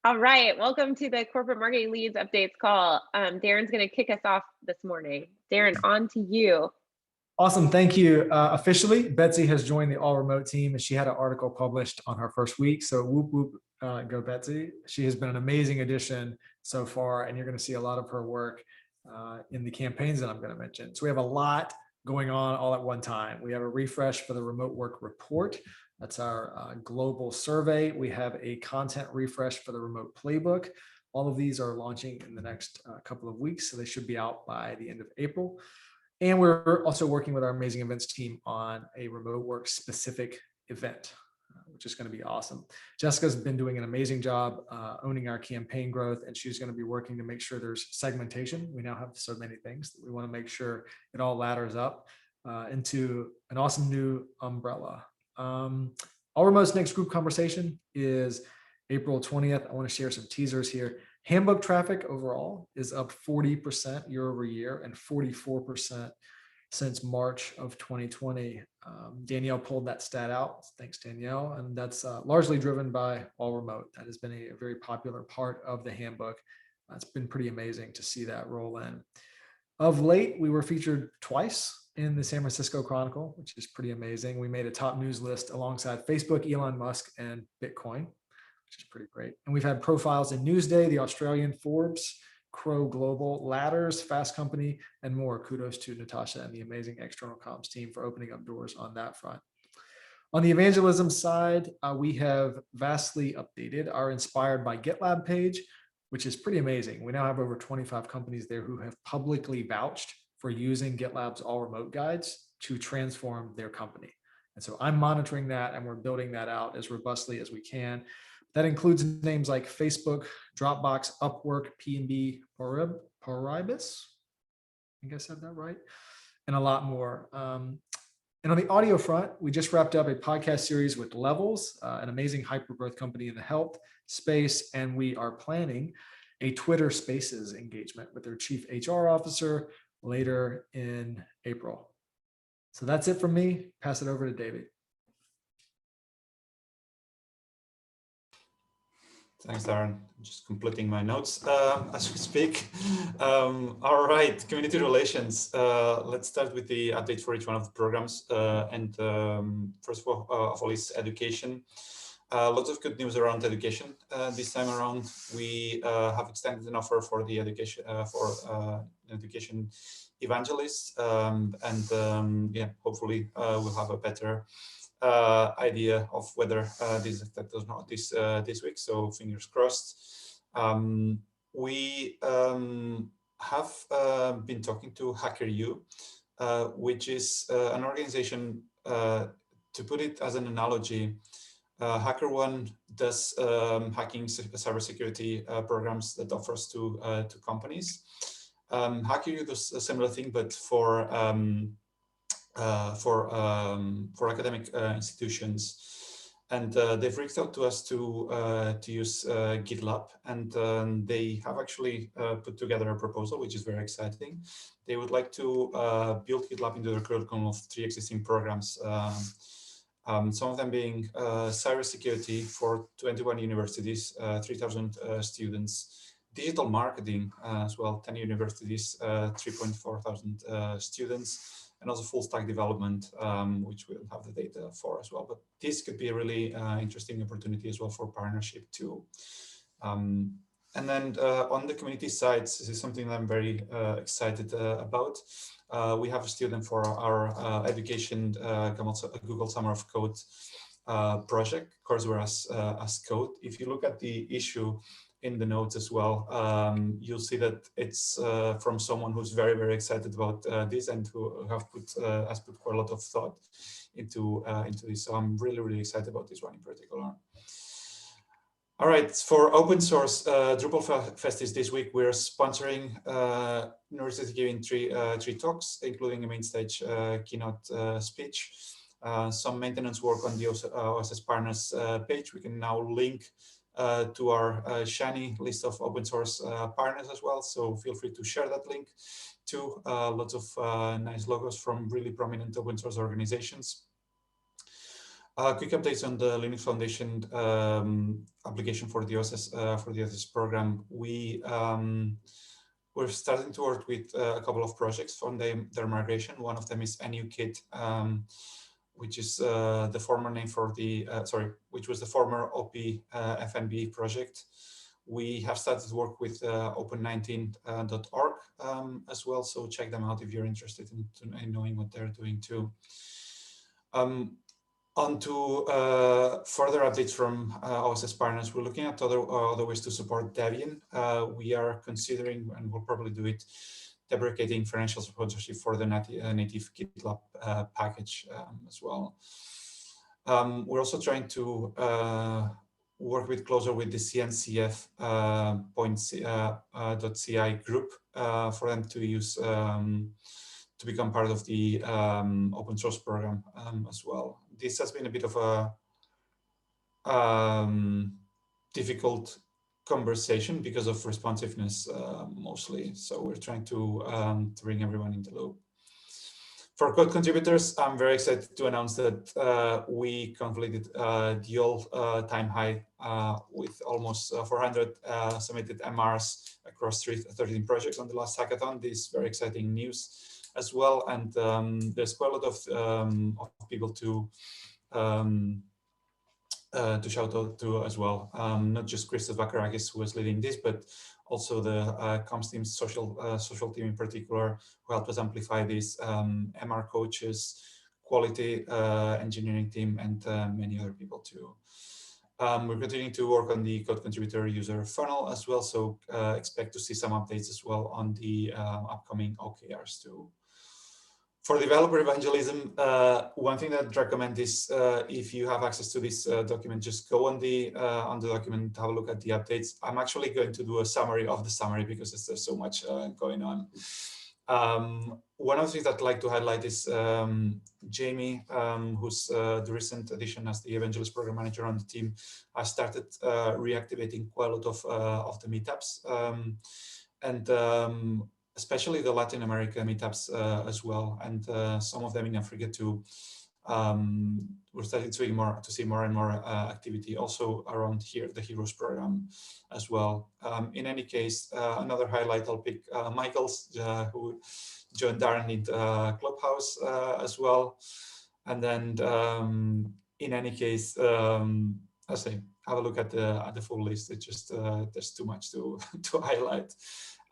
All right, welcome to the Corporate Marketing Leads Updates call. Darren's going to kick us off this morning. Darren, on to you. Awesome, thank you. Officially, Betsy has joined the all-remote team, and she had an article published on her first week. So whoop, whoop, go Betsy. She has been an amazing addition so far, and you're going to see a lot of her work in the campaigns that I'm going to mention. So we have a lot going on all at one time. We have a refresh for the remote work report. That's our global survey. We have a content refresh for the remote playbook. All of these are launching in the next couple of weeks, so they should be out by the end of April. And we're also working with our amazing events team on a remote work specific event, which is going to be awesome. Jessica's been doing an amazing job owning our campaign growth, and she's going to be working to make sure there's segmentation. We now have so many things that we want to make sure it all ladders up into an awesome new umbrella. All Remote's next group conversation is April 20th. I want to share some teasers here. Handbook traffic overall is up 40% year over year and 44% since March of 2020. Danielle pulled that stat out. Thanks, Danielle. And that's largely driven by All Remote. That has been a very popular part of the handbook. It's been pretty amazing to see that roll in. Of late, we were featured twice in the San Francisco Chronicle, which is pretty amazing. We made a top news list alongside Facebook, Elon Musk, and Bitcoin, which is pretty great. And we've had profiles in Newsday, the Australian Forbes, Crow Global, Ladders, Fast Company, and more. Kudos to Natasha and the amazing external comms team for opening up doors on that front. On the evangelism side, we have vastly updated our Inspired by GitLab page, which is pretty amazing. We now have over 25 companies there who have publicly vouched for using GitLab's all remote guides to transform their company. And so I'm monitoring that, and we're building that out as robustly as we can. That includes names like Facebook, Dropbox, Upwork, P&B, Paribas, I think I said that right, and a lot more. And on the audio front, we just wrapped up a podcast series with Levels, an amazing hypergrowth company in the health space, and we are planning a Twitter Spaces engagement with their chief HR officer later in April. So that's it from me. Pass it over to David. Thanks, Darren. Just completing my notes as we speak. All right, community relations. Let's start with the update for each one of the programs. First of all is education. Lots of good news around education. This time around, we have extended an offer for the education education evangelists, yeah, hopefully we'll have a better idea of whether this affects or not this week. So fingers crossed. We have been talking to HackerU, which is an organization. To put it as an analogy, HackerOne does hacking cybersecurity programs that offers to companies. HackerU does a similar thing, but for academic institutions, and they've reached out to us to use GitLab, and they have actually put together a proposal which is very exciting. They would like to build GitLab into the curriculum of 3 existing programs. Some of them being cybersecurity for 21 universities, 3,000 students, digital marketing as well, 10 universities, 3.4 thousand students, and also full stack development, which we'll have the data for as well. But this could be a really interesting opportunity as well for partnership too. And then on the community side, this is something that I'm very excited about. We have a student for our education Google Summer of Code project, Coursera as Code. If you look at the issue in the notes as well, you'll see that it's from someone who's very, very excited about this and who has put quite a lot of thought into this. So I'm really, really excited about this one in particular. All right, for open source, Drupal Fest is this week. We're sponsoring University giving three talks, including a main stage keynote speech, some maintenance work on the OSS partners page. We can now link to our shiny list of open source partners as well. So feel free to share that link too. Lots of nice logos from really prominent open source organizations. Quick updates on the Linux Foundation application for the OSS program. We're starting to work with a couple of projects from their migration. One of them is NUKit, which is the former name for the which was the former OP FNB project. We have started to work with open19.org as well, so check them out if you're interested in knowing what they're doing too. On to further updates from OSS partners. We're looking at other ways to support Debian. We are considering, and we'll probably do it, deprecating financial sponsorship for the native GitLab package as well. We're also trying to work closer with the CNCF.ci group for them to use to become part of the open source program as well. This has been a bit of a difficult conversation because of responsiveness mostly. So we're trying to bring everyone in the loop. For code contributors, I'm very excited to announce that we completed the all-time high with almost 400 submitted MRs across 13 projects on the last hackathon. This is very exciting news as well, and there's quite a lot of people to shout out to as well. Not just Christos Vakarakis, who was leading this, but also the comms team, social team in particular, who helped us amplify this, MR coaches, quality engineering team, and many other people too. We're continuing to work on the code contributor user funnel as well, so expect to see some updates as well on the upcoming OKRs too. For developer evangelism, one thing that I'd recommend is if you have access to this document, just go on the document, have a look at the updates. I'm actually going to do a summary of the summary because there's so much going on. One of the things that I'd like to highlight is Jamie, who's the recent addition as the Evangelist Program Manager on the team, has started reactivating quite a lot of the meetups. Especially the Latin America meetups as well, and some of them in Africa too. We're starting to see more and more activity also around here, the Heroes program as well. In any case, another highlight, I'll pick Michael's, who joined Darren in Clubhouse as well. And then in any case, I say, have a look at the full list. It's just, there's too much to highlight.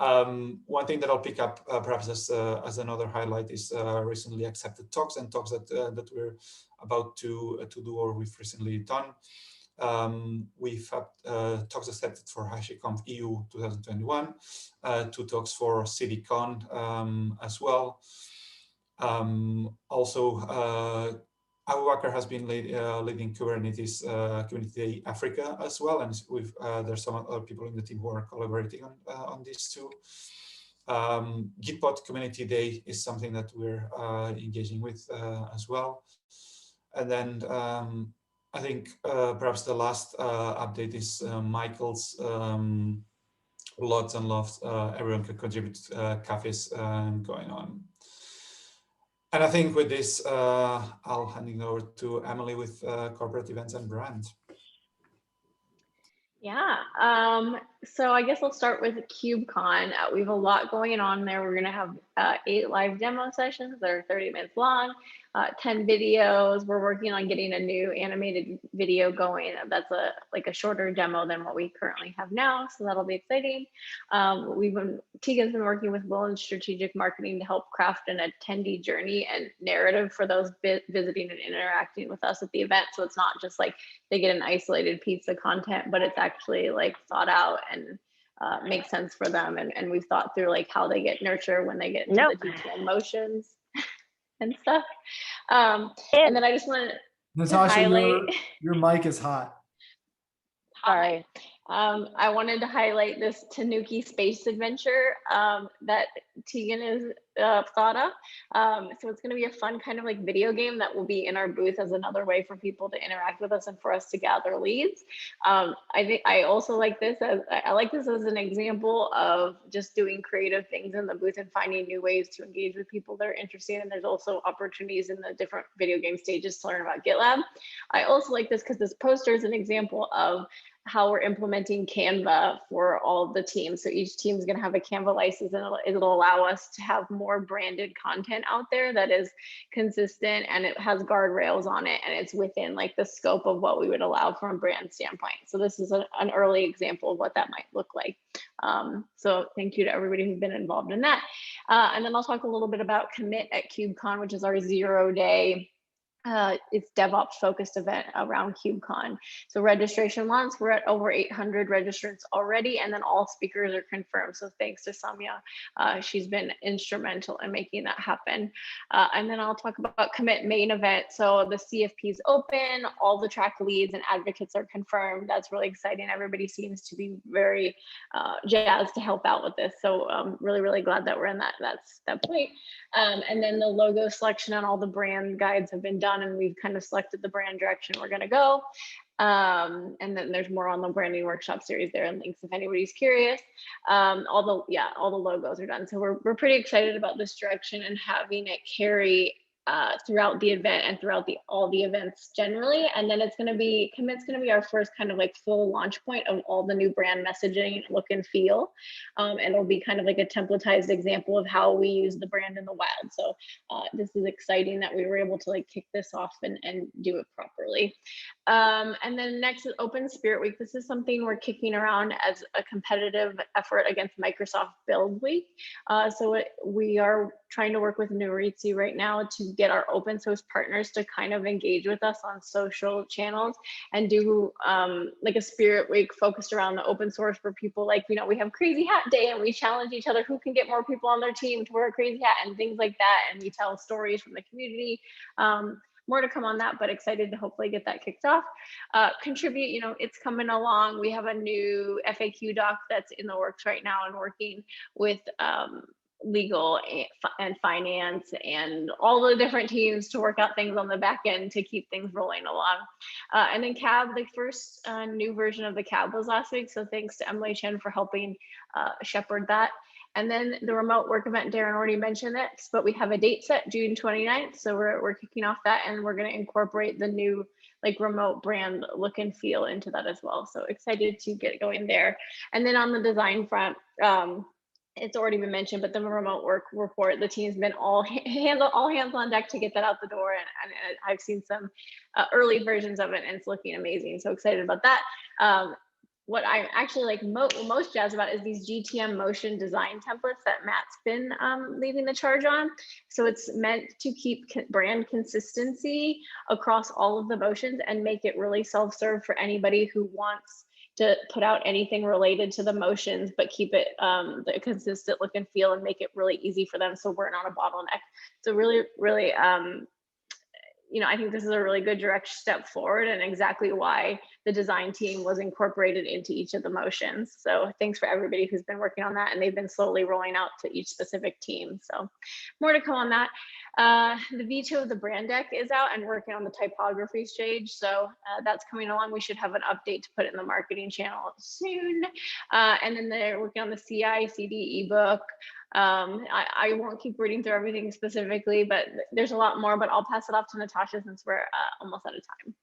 One thing that I'll pick up perhaps as another highlight is recently accepted talks and talks that we're about to do or we've recently done. We've had talks accepted for HashiConf EU 2021, 2 talks for CDCon as well. Also, Abu Bakr has been leading Kubernetes Community Africa as well, and there's some other people in the team who are collaborating on this too. Gitbot Community Day is something that we're engaging with as well. And then I think perhaps the last update is Michael's lots and lots. Everyone can contribute cafes going on. And I think with this, I'll hand it over to Emily with corporate events and brand. Yeah, so I guess I'll start with KubeCon. We have a lot going on there. We're gonna have 8 live demo sessions that are 30 minutes long, 10 videos. We're working on getting a new animated video going. That's like a shorter demo than what we currently have now, so that'll be exciting. Tegan's been working with Will in strategic marketing to help craft an attendee journey and narrative for those visiting and interacting with us at the event. So it's not just like they get an isolated piece of content, but it's actually like thought out and makes sense for them. And we've thought through like how they get nurture when they get into the detailed emotions and stuff. And then I just want to Natasha, highlight. your mic is hot. Sorry. I wanted to highlight this Tanuki space adventure that Tegan is thought of. So it's going to be a fun kind of like video game that will be in our booth as another way for people to interact with us and for us to gather leads. I think I also like this as an example of just doing creative things in the booth and finding new ways to engage with people that are interested. And there's also opportunities in the different video game stages to learn about GitLab. I also like this because this poster is an example of how we're implementing Canva for all of the teams. So each team is going to have a Canva license, and it'll allow us to have more branded content out there that is consistent, and it has guardrails on it, and it's within like the scope of what we would allow from a brand standpoint. So this is an early example of what that might look like. So thank you to everybody who's been involved in that. And then I'll talk a little bit about Commit at KubeCon, which is our 0-day it's DevOps focused event around KubeCon. So registration launch, we're at over 800 registrants already, and then all speakers are confirmed. So thanks to Samya, she's been instrumental in making that happen. And then I'll talk about Commit main event. So the CFP is open, all the track leads and advocates are confirmed. That's really exciting. Everybody seems to be very jazzed to help out with this. So I'm really, really glad that we're in that point. And then the logo selection and all the brand guides have been done, and we've kind of selected the brand direction we're going to go. And then there's more on the branding workshop series there and links if anybody's curious. All the logos are done. So we're pretty excited about this direction and having it carry throughout the event and throughout all the events generally. And then Commit's going to be our first kind of like full launch point of all the new brand messaging, look and feel. And it'll be kind of like a templatized example of how we use the brand in the wild. So this is exciting that we were able to like kick this off and do it properly. And then next is Open Spirit Week. This is something we're kicking around as a competitive effort against Microsoft Build Week. So we are trying to work with Nuritsi right now to get our open source partners to kind of engage with us on social channels and do like a Spirit Week focused around the open source for people. Like, you know, we have Crazy Hat Day and we challenge each other who can get more people on their team to wear a crazy hat and things like that. And we tell stories from the community. More to come on that, but excited to hopefully get that kicked off. Contribute, you know, it's coming along. We have a new FAQ doc that's in the works right now and working with legal and finance and all the different teams to work out things on the back end to keep things rolling along. And then CAB, the first new version of the CAB was last week. So thanks to Emily Chen for helping shepherd that. And then the remote work event, Darren already mentioned it, but we have a date set, June 29th. So we're kicking off that, and we're going to incorporate the new like remote brand look and feel into that as well. So excited to get going there. And then on the design front, it's already been mentioned, but the remote work report, the team's been all hands on deck to get that out the door. And I've seen some early versions of it, and it's looking amazing. So excited about that. What I'm actually like most jazzed about is these GTM motion design templates that Matt's been leading the charge on. So it's meant to keep brand consistency across all of the motions and make it really self-serve for anybody who wants to put out anything related to the motions, but keep it the consistent look and feel and make it really easy for them so we're not a bottleneck. So really, really, you know, I think this is a really good direct step forward and exactly why the design team was incorporated into each of the motions. So thanks for everybody who's been working on that, and they've been slowly rolling out to each specific team. So more to come on that. The veto of the brand deck is out and working on the typography stage. So that's coming along. We should have an update to put in the marketing channel soon. And then they're working on the CI/CD ebook. I won't keep reading through everything specifically, but there's a lot more, but I'll pass it off to Natasha since we're almost out of time.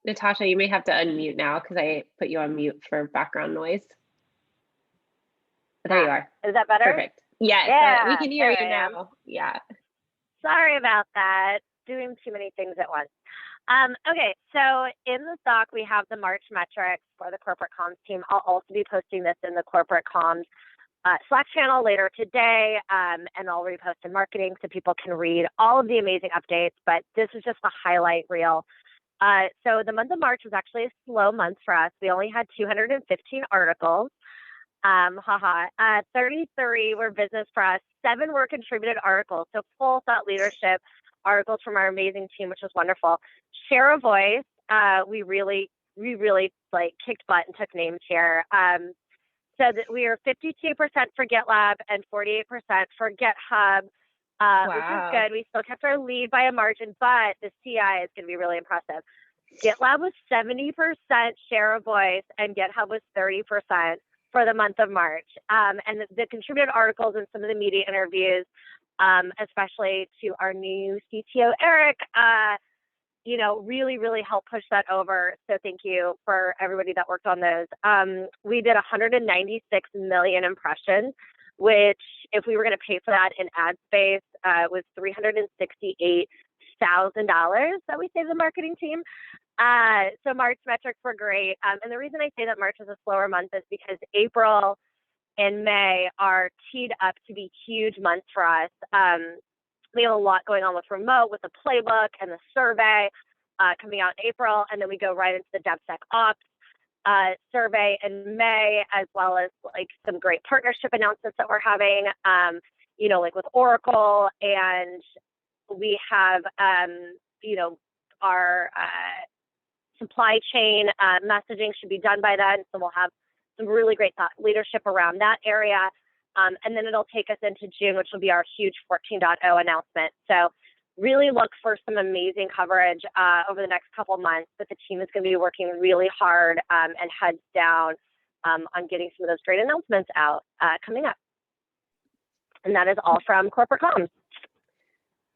Natasha, you may have to unmute now because I put you on mute for background noise. But there you are. Is that better? Perfect. Yes, Yeah, we can hear you now. Yeah. Sorry about that. Doing too many things at once. Okay, so in the doc, we have the March metrics for the corporate comms team. I'll also be posting this in the corporate comms Slack channel later today, and I'll repost in marketing so people can read all of the amazing updates, but this is just the highlight reel. So the month of March was actually a slow month for us. We only had 215 articles. Haha. 33 were business press, 7 were contributed articles, so full thought leadership articles from our amazing team, which was wonderful. Share a voice. We really like kicked butt and took names here. So that we are 52% for GitLab and 48% for GitHub, which is Wow. good. We still kept our lead by a margin, but the CI is going to be really impressive. GitLab was 70% share of voice and GitHub was 30% for the month of March. And the contributed articles and some of the media interviews, especially to our new CTO, Eric, you know, really helped push that over. So thank you for everybody that worked on those. We did 196 million impressions, which if we were going to pay for that in ad space, was $368,000 that we saved the marketing team. So March metrics were great. And the reason I say that March is a slower month is because April and May are teed up to be huge months for us. We have a lot going on with remote, with the playbook and the survey coming out in April, and then we go right into the DevSecOps survey in May, as well as like some great partnership announcements that we're having, you know, like with Oracle, and we have, you know, our supply chain messaging should be done by then, so we'll have some really great thought leadership around that area. And then it'll take us into June, which will be our huge 14.0 announcement. So really look for some amazing coverage over the next couple months, but the team is going to be working really hard and heads down on getting some of those great announcements out coming up. And that is all from Corporate Comms.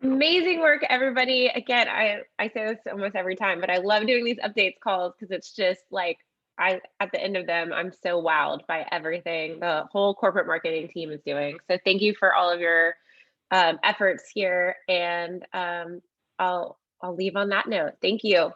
Amazing work, everybody. Again, I say this almost every time, but I love doing these updates calls because it's just like, at the end of them, I'm so wowed by everything the whole corporate marketing team is doing. So thank you for all of your efforts here. And I'll leave on that note. Thank you.